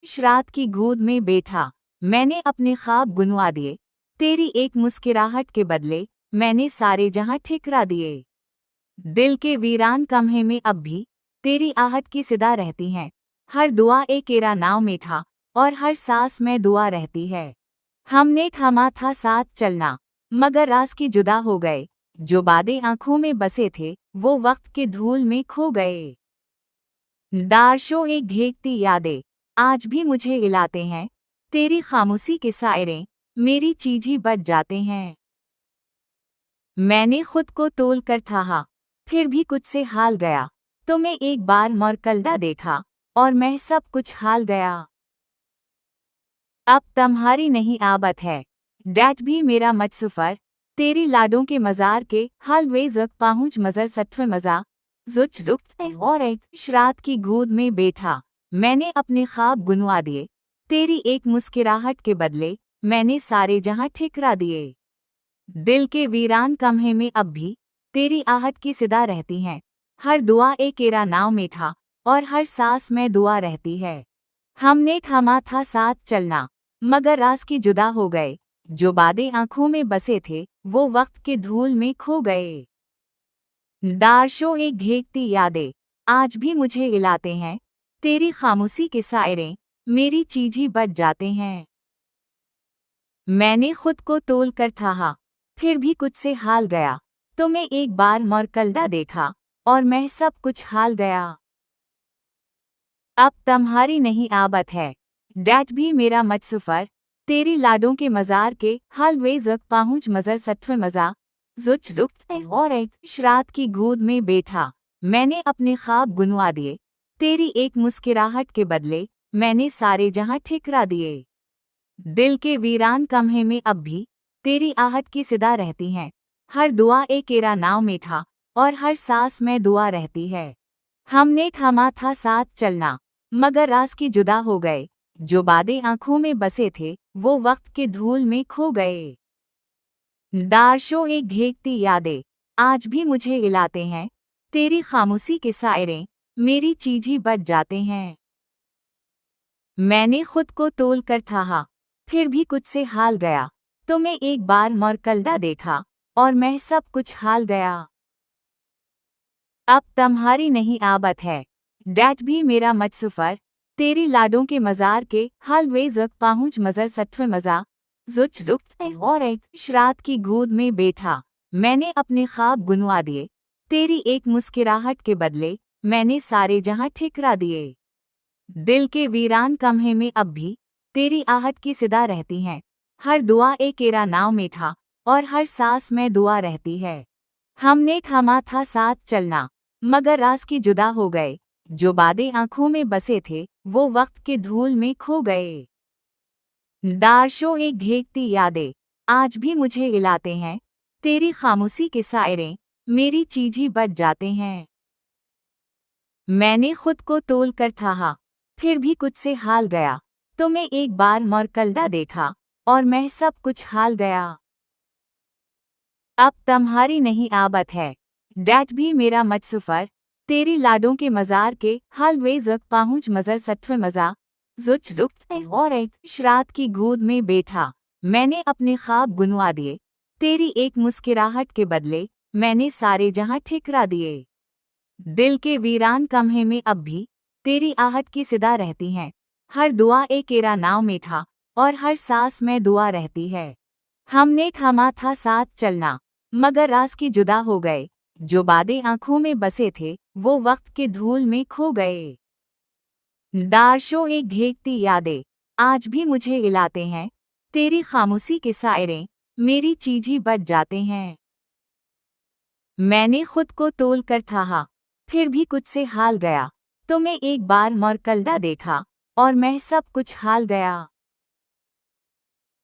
इशरात की गोद में बैठा, मैंने अपने ख्वाब गुनवा दिए। तेरी एक मुस्कुराहट के बदले मैंने सारे जहां ठिकरा दिए। दिल के वीरान कम्हे में अब भी तेरी आहट की सदा रहती है। हर दुआ एक एरा नाव में था और हर सांस में दुआ रहती है। हमने थामा था साथ चलना, मगर राज की जुदा हो गए। जो बादे आंखों में बसे थे वो वक्त के धूल में खो गए। दारशो एक घेकती यादें आज भी मुझे हिलाते हैं। तेरी खामोशी के सायरे मेरी चीज़ी बच जाते हैं। मैंने खुद को तोल कर थाहा, फिर भी कुछ से हाल गया। तुम्हें एक बार मौरकल्दा देखा और मैं सब कुछ हाल गया। अब तुम्हारी नहीं आबत है, डैट भी मेरा मचसुफर। तेरी लाडों के मज़ार के हलवे जक पहुँच मज़र सत्व मज़ा जुच रुख और एक इशरात की गोद में बैठा, मैंने अपने ख्वाब गुनवा दिए। तेरी एक मुस्कुराहट के बदले मैंने सारे जहां ठिकरा दिए। दिल के वीरान कम्हे में अब भी तेरी आहट की सदा रहती है। हर दुआ एक एरा नाव में था और हर सांस में दुआ रहती है। हमने थामा था साथ चलना, मगर राज की जुदा हो गए। जो बादे आंखों में बसे थे वो वक्त के धूल में खो गए। दारशो एक घेकती यादें आज भी मुझे हिलाते हैं। तेरी खामोशी के सायरे मेरी चीज़ी बच जाते हैं। मैंने खुद को तोल कर थाहा, फिर भी कुछ से हाल गया। तुम्हें एक बार मौरकल्दा देखा और मैं सब कुछ हाल गया। अब तुम्हारी नहीं आबत है, डैट भी मेरा मचसुफर। तेरी लाडों के मज़ार के हलवे जक पहुँच मज़र सत्व मज़ा जुच रुख और एक इशरात की गोद में बैठा, मैंने अपने ख्वाब गुनवा दिए। तेरी एक मुस्कुराहट के बदले मैंने सारे जहां ठिकरा दिए। दिल के वीरान कम्हे में अब भी तेरी आहट की सदा रहती है। हर दुआ एक एरा नाव में था और हर सांस में दुआ रहती है। हमने थामा था साथ चलना, मगर राज की जुदा हो गए। जो बादे आंखों में बसे थे वो वक्त के धूल में खो गए। दारशो एक घेकती यादें आज भी मुझे हिलाते हैं। तेरी खामोशी के सायरे मेरी चीज़ी बच जाते हैं। मैंने खुद को तोल कर थाहा, फिर भी कुछ से हाल गया। तुम्हें एक बार मौरकल्दा देखा और मैं सब कुछ हाल गया। अब तुम्हारी नहीं आबत है, डैट भी मेरा मचसुफर। तेरी लाडों के मज़ार के हलवे जक पहुँच मज़र सत्व मज़ा जुच रुख और एक इशरात की गोद में बैठा, मैंने अपने ख्वाब गुनवा दिए। तेरी एक मुस्कुराहट के बदले मैंने सारे जहां ठिकरा दिए। दिल के वीरान कम्हे में अब भी तेरी आहट की सदा रहती है। हर दुआ एक एरा नाव में था और हर सांस में दुआ रहती है। हमने थामा था साथ चलना, मगर राज की जुदा हो गए। जो बादे आंखों में बसे थे वो वक्त के धूल में खो गए। दारशो एक घेकती यादें आज भी मुझे हिलाते हैं। तेरी खामोशी के सायरे मेरी चीज़ी बच जाते हैं। मैंने खुद को तोल कर थाहा, फिर भी कुछ से हाल गया। तुम्हें एक बार मौरकल्दा देखा और मैं सब कुछ हाल गया। अब तुम्हारी नहीं आबत है, डैट भी मेरा मचसुफर। तेरी लाडों के मज़ार के हलवे जक पहुँच मज़र सत्व मज़ा जुच रुख और एक इशरात की गोद में बैठा, मैंने अपने ख्वाब गुनवा दिए। तेरी एक मुस्कुराहट के बदले मैंने सारे जहां ठिकरा दिए। दिल के वीरान कम्हे में अब भी तेरी आहट की सदा रहती है। हर दुआ एक एरा नाव में था और हर सांस में दुआ रहती है। हमने थामा था साथ चलना, मगर राज की जुदा हो गए। जो बादे आंखों में बसे थे वो वक्त के धूल में खो गए। दारशो एक घेकती यादें आज भी मुझे हिलाते हैं। तेरी खामोशी के सायरे मेरी चीज़ी बच जाते हैं। मैंने खुद को तोल कर थाहा, फिर भी कुछ से हाल गया। तुम्हें एक बार मौरकल्दा देखा और मैं सब कुछ हाल गया।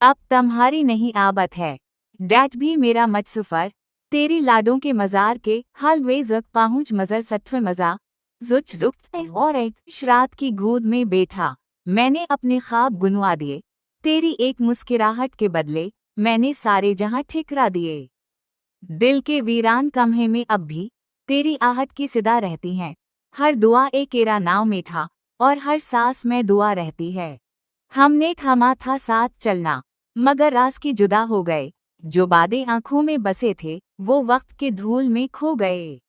अब तुम्हारी नहीं आबत है, डैट भी मेरा मचसुफर। तेरी लाडों के मज़ार के हलवे जक पहुँच मज़र सत्व मज़ा जुच रुख और एक इशरात की गोद में बैठा, मैंने अपने ख्वाब गुनवा दिए। तेरी एक मुस्कुराहट के बदले मैंने सारे जहां ठिकरा दिए। दिल के वीरान कम्हे में अब भी तेरी आहट की सदा रहती है। हर दुआ एक एरा नाव में था और हर सांस में दुआ रहती है। हमने थामा था साथ चलना, मगर राज की जुदा हो गए। जो बातें आंखों में बसे थे, वो वक्त के धूल में खो गए।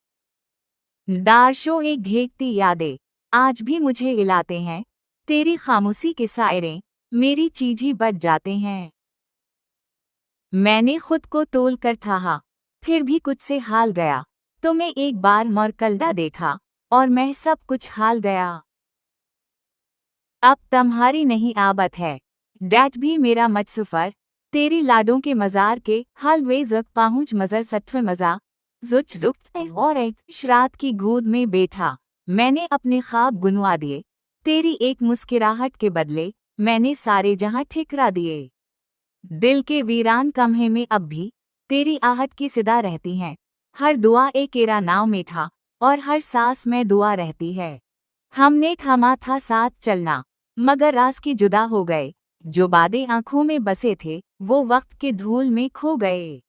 दारशो एक घेकती यादें आज भी मुझे हिलाते हैं। तेरी खामोशी के सायरे मेरी चीज़ी बच जाते हैं। मैंने खुद को तोल कर थाहा, फिर भी कुछ से हाल गया। तुम्हें एक बार मरकलदा देखा और मैं सब कुछ हाल गया। अब तुम्हारी नहीं आबत है, डैट भी मेरा मचसुफर। तेरी लाडों के मज़ार के हलवे जक पहुँच मज़र सत्व मज़ा। जुच रुख्त और एक शरात की गोद में बैठा, मैंने अपने ख्वाब गुनवा दिए। तेरी एक मुस्कुराहट के बदले मैंने सारे जहां ठिकरा दिए। दिल के वीरान कम्हे में अब भी तेरी आहट की सदा रहती हैं। हर दुआ एक एरा नाव में था और हर सांस में दुआ रहती है। हमने थामा था साथ चलना, मगर राज की जुदा हो गए। जो बातें आंखों में बसे थे, वो वक्त के धूल में खो गए।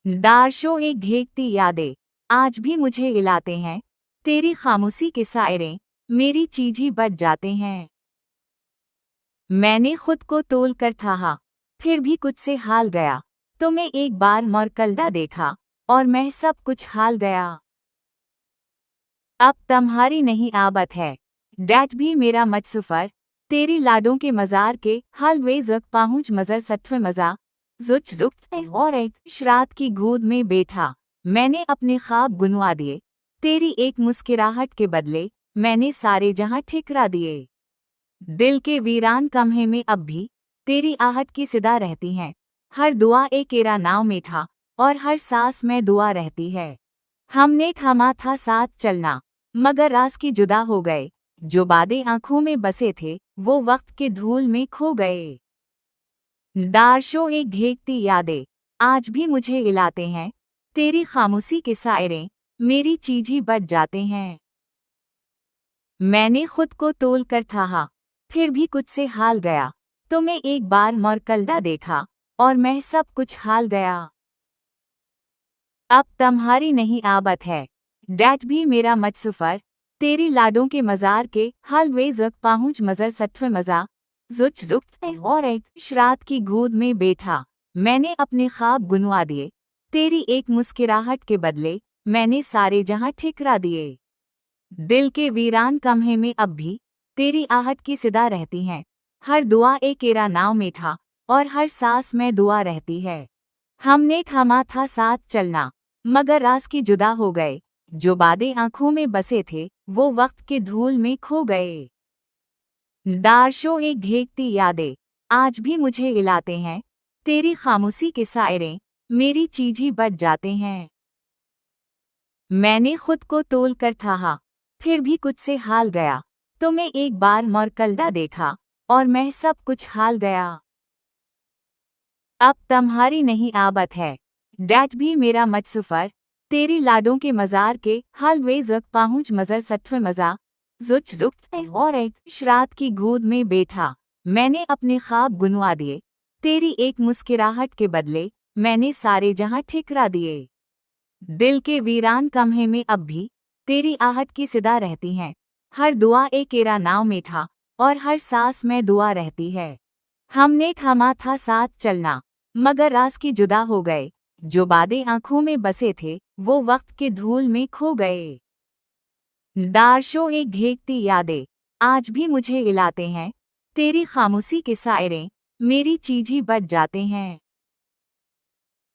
दारशो एक घेकती यादें आज भी मुझे हिलाते हैं। तेरी खामोशी के सायरे मेरी चीज़ी बच जाते हैं। मैंने खुद को तोल कर थाहा, फिर भी कुछ से हाल गया। तुम्हें एक बार मरकलदा देखा और मैं सब कुछ हाल गया। अब तुम्हारी नहीं आबत है, डैट भी मेरा मचसुफर। तेरी लाडों के मज़ार के हलवे जक पहुँच मज़र सत्व मज़ा। जुच रुख्त और एक शरात की गोद में बैठा, मैंने अपने ख्वाब गुनवा दिए। तेरी एक मुस्कुराहट के बदले मैंने सारे जहां ठिकरा दिए। दिल के वीरान कम्हे में अब भी तेरी आहट की सदा रहती हैं। हर दुआ एक एरा नाव में था और हर सांस में दुआ रहती है। हमने थामा था साथ चलना, मगर राज की जुदा हो गए। जो बातें आंखों में बसे थे, वो वक्त के धूल में खो गए। दारशो एक घेकती यादें आज भी मुझे हिलाते हैं। तेरी खामोशी के सायरे मेरी चीज़ी बच जाते हैं। मैंने खुद को तोल कर थाहा, फिर भी कुछ से हाल गया। तुम्हें एक बार मरकलदा देखा और मैं सब कुछ हाल गया। अब तुम्हारी नहीं आबत है, डैट भी मेरा मचसुफर। तेरी लाडों के मज़ार के हलवे जक पहुँच मज़र सत्व मज़ा। जुच रुख्त और एक शरात की गोद में बैठा, मैंने अपने ख्वाब गुनवा दिए। तेरी एक मुस्कुराहट के बदले मैंने सारे जहां ठिकरा दिए। दिल के वीरान कम्हे में अब भी तेरी आहट की सदा रहती हैं। हर दुआ एक एरा नाव में था और हर सांस में दुआ रहती है। हमने थामा था साथ चलना, मगर राज की जुदा हो गए। जो बातें आंखों में बसे थे, वो वक्त के धूल में खो गए। दारशो एक घेकती यादें आज भी मुझे हिलाते हैं। तेरी खामोशी के सायरे मेरी चीज़ी बच जाते हैं। मैंने खुद को तोल कर थाहा, फिर भी कुछ से हाल गया। तुम्हें एक बार मरकलदा देखा और मैं सब कुछ हाल गया। अब तुम्हारी नहीं आबत है, डैट भी मेरा मचसुफर। तेरी लाडों के मज़ार के हलवे जक पहुँच मज़र सत्व मज़ा। जुच रुख्त और एक शरात की गोद में बैठा, मैंने अपने ख्वाब गुनवा दिए। तेरी एक मुस्कुराहट के बदले मैंने सारे जहां ठिकरा दिए। दिल के वीरान कम्हे में अब भी तेरी आहट की सदा रहती हैं। हर दुआ एक एरा नाव में था और हर सांस में दुआ रहती है। हमने थामा था साथ चलना, मगर राज की जुदा हो गए। जो बातें आंखों में बसे थे, वो वक्त के धूल में खो गए। दारशो एक घेकती यादें आज भी मुझे हिलाते हैं। तेरी खामोशी के सायरे मेरी चीज़ी बच जाते हैं।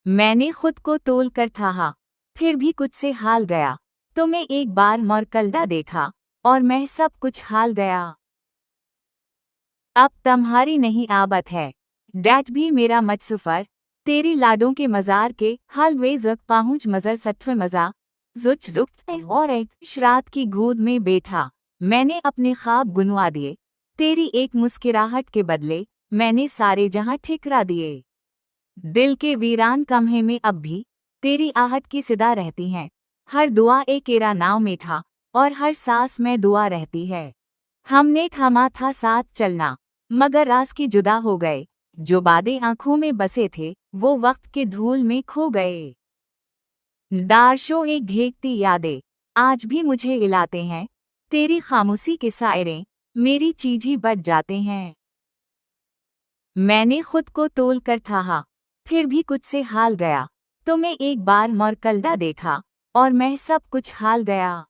मैंने खुद को तोल कर थाहा, फिर भी कुछ से हाल गया। तुम्हें एक बार मरकलदा देखा और मैं सब कुछ हाल गया। अब तुम्हारी नहीं आबत है, डैट भी मेरा मचसुफर। तेरी लाडों के मज़ार के हलवे जक पहुँच मज़र सत्व मज़ा। जुच रुख्त और एक शरात की गोद में बैठा, मैंने अपने ख्वाब गुनवा दिए। तेरी एक मुस्कुराहट के बदले मैंने सारे जहां ठिकरा दिए। दिल के वीरान कम्हे में अब भी तेरी आहट की सदा रहती हैं। हर दुआ एक एरा नाव में था और हर सांस में दुआ रहती है। हमने थामा था साथ चलना, मगर राज की जुदा हो गए। जो बातें आंखों में बसे थे, वो वक्त के धूल में खो गए। दारशो एक घेकती यादें आज भी मुझे हिलाते हैं। तेरी खामोशी के सायरे मेरी चीज ही बच जाते हैं। मैंने खुद को तोल कर थाहा, फिर भी कुछ से हाल गया। तुम्हें एक बार मौरकल्दा देखा और मैं सब कुछ हाल गया।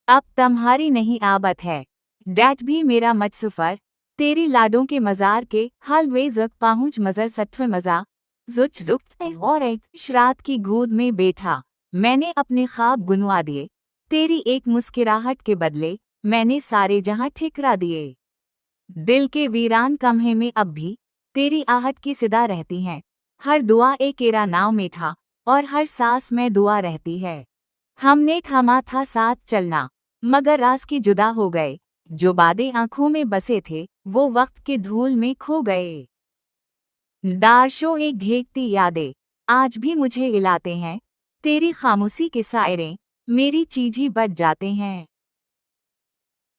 अब तुम्हारी नहीं आबत है, डैट भी मेरा मचसुफर, तेरी लाडों के मजार के हलवे जक पहुँच मजर सत्व मजा जुच रुख्त और एक शरात की गोद में बैठा। मैंने अपने ख्वाब गुनवा दिए, तेरी एक मुस्कुराहट के बदले मैंने सारे जहां ठिकरा दिए। दिल के वीरान कम्हे में अब भी तेरी आहट की सदा रहती हैं। हर दुआ एक एरा नाव में था और हर सांस में दुआ रहती है। हमने थामा था साथ चलना, मगर राज की जुदा हो गए। जो बादे आंखों में बसे थे वो वक्त के धूल में खो गए। दारशो एक घेकती यादें आज भी मुझे इलाते हैं। तेरी खामोशी के सायरे मेरी चीज ही बच जाते हैं।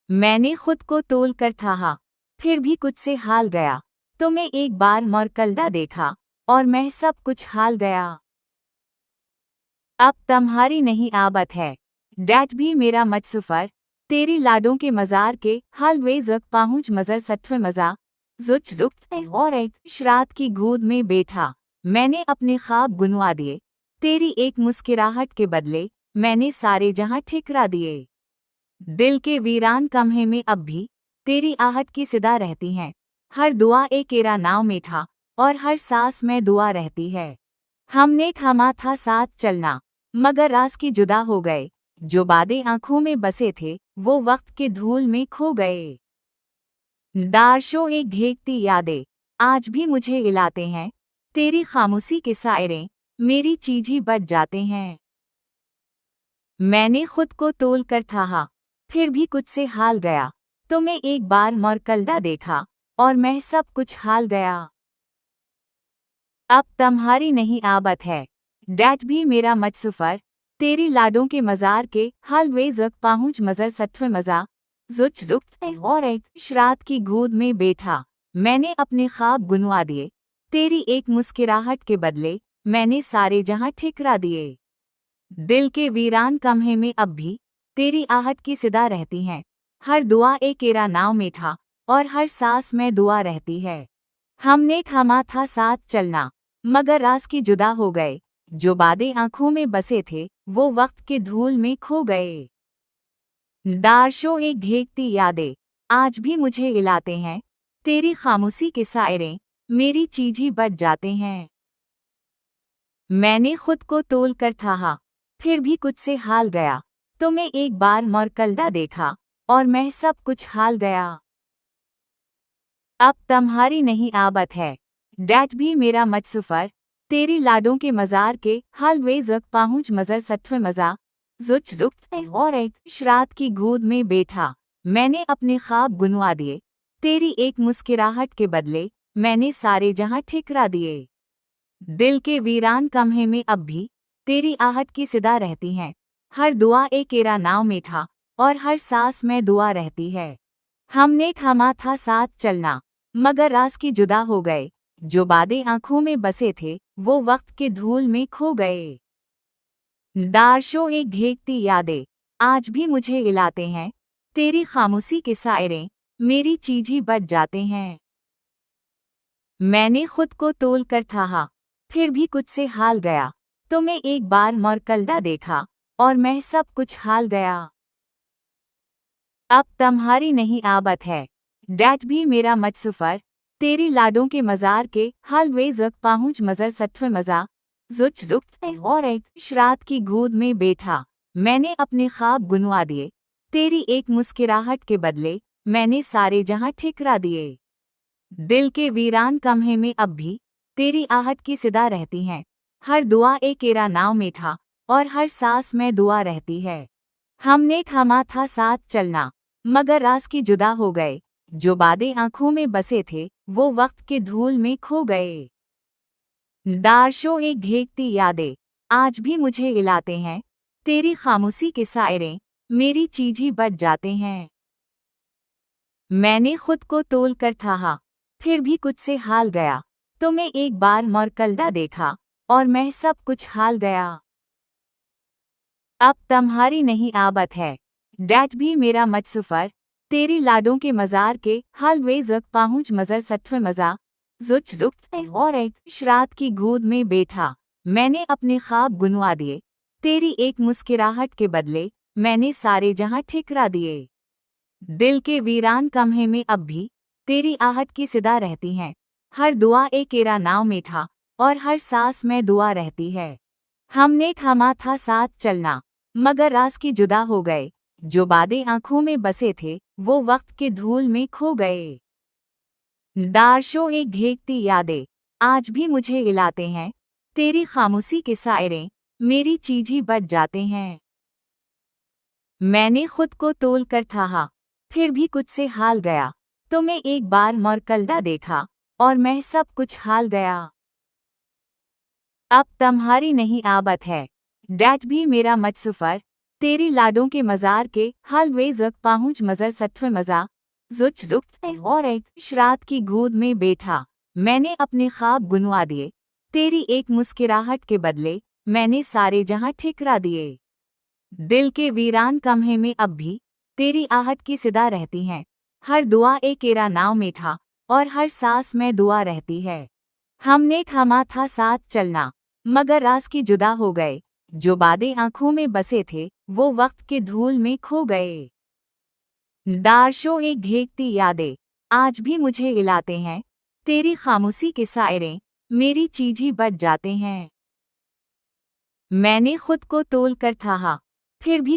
मैंने खुद को तोल कर थाहा, फिर भी कुछ से हाल गया। तुम्हें एक बार मौरकल्दा देखा और मैं सब कुछ हाल गया। अब तुम्हारी नहीं आबत है, डैट भी मेरा मचसुफर, तेरी लाडों के मजार के हलवे जक पहुँच मजर सत्व मजा जुच रुख्त और एक शरात की गोद में बैठा। मैंने अपने ख्वाब गुनवा दिए, तेरी एक मुस्कुराहट के बदले मैंने सारे जहां ठिकरा दिए। दिल के वीरान कम्हे में अब भी तेरी आहट की सदा रहती हैं। हर दुआ एक एरा नाव में था और हर सांस में दुआ रहती है। हमने थामा था साथ चलना, मगर राज की जुदा हो गए। जो बादे आंखों में बसे थे वो वक्त के धूल में खो गए। दारशो एक घेकती यादें आज भी मुझे इलाते हैं। तेरी खामोशी के सायरे मेरी चीज ही बच जाते हैं। मैंने खुद को तोल कर थाहा, फिर भी कुछ से हाल गया। तुम्हें एक बार मौरकल्दा देखा और मैं सब कुछ हाल गया। अब तुम्हारी नहीं आबत है, डैट भी मेरा मचसुफर, तेरी लाडों के मजार के हलवे जक पहुँच मजर सत्व मजा जुच रुख्त और एक शरात की गोद में बैठा। मैंने अपने ख्वाब गुनवा दिए, तेरी एक मुस्कुराहट के बदले मैंने सारे जहां ठिकरा दिए। दिल के वीरान कम्हे में अब भी तेरी आहट की सदा रहती हैं। हर दुआ एक एरा नाव में था और हर सांस में दुआ रहती है। हमने थामा था साथ चलना, मगर राज की जुदा हो गए। जो बादे आंखों में बसे थे वो वक्त के धूल में खो गए। दारशो एक घेकती यादें आज भी मुझे इलाते हैं। तेरी खामोशी के सायरे मेरी चीज ही बच जाते हैं। मैंने खुद को तोल कर थाहा, फिर भी कुछ से हाल गया। तुम्हें एक बार मौरकल्दा देखा और मैं सब कुछ हाल गया। अब तुम्हारी नहीं आबत है, डैट भी मेरा मचसुफर, तेरी लाडों के मजार के हलवे जक पहुँच मजर सत्व मजा जुच रुख्त और एक शरात की गोद में बैठा। मैंने अपने ख्वाब गुनवा दिए, तेरी एक मुस्कुराहट के बदले मैंने सारे जहां ठिकरा दिए। दिल के वीरान कम्हे में अब भी तेरी आहट की सदा रहती हैं। हर दुआ एक एरा नाव में था और हर सांस में दुआ रहती है। हमने थामा था साथ चलना, मगर राज की जुदा हो गए। जो बादे आंखों में बसे थे वो वक्त के धूल में खो गए। दारशो एक घेकती यादें आज भी मुझे इलाते हैं। तेरी खामोशी के सायरे मेरी चीज ही बच जाते हैं। मैंने खुद को तोल कर थाहा, फिर भी कुछ से हाल गया। तुम्हें एक बार मौरकल्दा देखा और मैं सब कुछ हाल गया। अब तुम्हारी नहीं आबत है, डैट भी मेरा मचसुफर, तेरी लाडों के मजार के हलवे जक पहुँच मजर सत्व मजा जुच रुख्त और एक शरात की गोद में बैठा। मैंने अपने ख्वाब गुनवा दिए, तेरी एक मुस्कुराहट के बदले मैंने सारे जहां ठिकरा दिए। दिल के वीरान कम्हे में अब भी तेरी आहट की सदा रहती हैं। हर दुआ एक एरा नाव में था और हर सांस में दुआ रहती है। हमने थामा था साथ चलना, मगर राज की जुदा हो गए। जो बादे आंखों में बसे थे वो वक्त के धूल में खो गए। दारशो एक घेकती यादें आज भी मुझे इलाते हैं। तेरी खामोशी के सायरे मेरी चीज ही बच जाते हैं। मैंने खुद को तोल कर थाहा, फिर भी कुछ से हाल गया। तुम्हें एक बार मौरकल्दा देखा और मैं सब कुछ हाल गया। अब तुम्हारी नहीं आबत है, डैट भी मेरा मचसुफर तेरी लाडों के मज़ार के हलवे ज़क पहुँच मज़र सत्व मज़ा जुच रुख्त और एक शरात की गोद में बैठा मैंने अपने ख्वाब गुनवा दिए तेरी एक मुस्कुराहट के बदले मैंने सारे जहां ठिकरा दिए। दिल के वीरान कम्हे में अब भी तेरी आहट की सदा रहती हैं, हर दुआ एक एरा नाव में था और हर सांस में दुआ रहती है। हमने थामा था साथ चलना मगर रास की जुदा हो गए, जो बादे आंखों में बसे थे वो वक्त के धूल में खो गए। दारशो एक घेकती यादें आज भी मुझे इलाते हैं, तेरी खामोशी के सायरे मेरी चीज़ बच जाते हैं। मैंने खुद को तोल कर थाहा फिर भी कुछ से हाल गया, तुम्हें एक बार मरकलदा देखा और मैं सब कुछ हाल गया। अब तुम्हारी नहीं आबत है डैट भी मेरा मचसुफर तेरी लाडों के मज़ार के हलवे ज़क पहुँच मज़र सत्व मज़ा जुच रुख्त और एक शरात की गोद में बैठा मैंने अपने ख्वाब गुनवा दिए तेरी एक मुस्कुराहट के बदले मैंने सारे जहां ठिकरा दिए। दिल के वीरान कम्हे में अब भी तेरी आहट की सदा रहती हैं, हर दुआ एक एरा नाव में था और हर सांस में दुआ रहती है। हमने थामा था साथ चलना मगर रास की जुदा हो गए, जो बादे आंखों में बसे थे वो वक्त के धूल में खो गए। दारशो एक घेकती यादें आज भी मुझे इलाते हैं, तेरी खामोशी के सायरे मेरी चीज़ बच जाते हैं। मैंने खुद को तोल कर थाहा फिर भी